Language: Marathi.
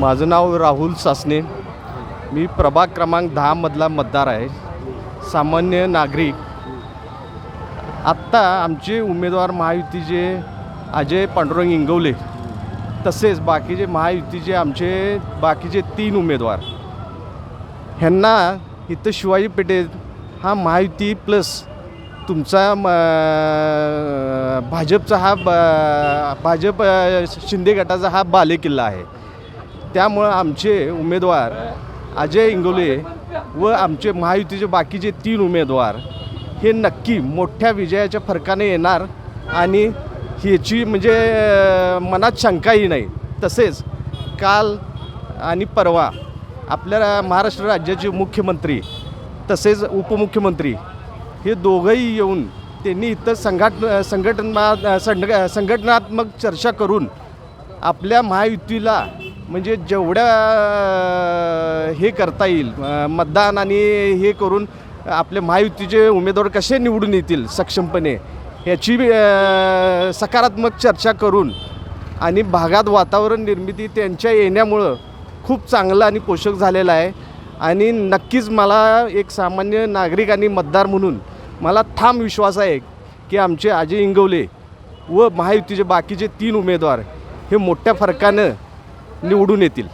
माझं नाव राहुल सासने. मी प्रभाग क्रमांक 10 मधला मतदार आहे. सामान्य नागरिक. आत्ता आमचे उमेदवार महायुतीचे अजय पांडुरंग इंगवले, तसेच बाकीचे महायुतीचे आमचे बाकीचे 3 उमेदवार, ह्यांना इथं शिवाजी पेठेत हा महायुती प्लस तुमचा भाजपचा भाजप शिंदे गटाचा हा बालेकिल्ला आहे. त्यामुळं आमचे उमेदवार अजय इंगवले व आमचे महायुतीचे बाकीचे 3 उमेदवार हे नक्की मोठ्या विजयाच्या फरकाने येणार आणि ह्याची म्हणजे मनात शंकाही नाही. तसेच काल आणि परवा आपल्या महाराष्ट्र राज्याचे मुख्यमंत्री तसेच उपमुख्यमंत्री हे दोघंही येऊन त्यांनी इथं संघटनात्मक चर्चा करून आपल्या महायुतीला म्हणजे जेवढ्या हे करता येईल मतदान आणि हे करून आपल्या महायुतीचे उमेदवार कसे निवडून येतील सक्षमपणे ह्याची सकारात्मक चर्चा करून आणि भागात वातावरण निर्मिती त्यांच्या येण्यामुळं खूप चांगलं आणि पोषक झालेलं आहे. आणि नक्कीच मला एक सामान्य नागरिक आणि मतदार म्हणून मला ठाम विश्वास आहे की आमचे अजय इंगवले व महायुतीचे बाकीचे 3 उमेदवार हे मोठ्या फरकानं निवडून येतील.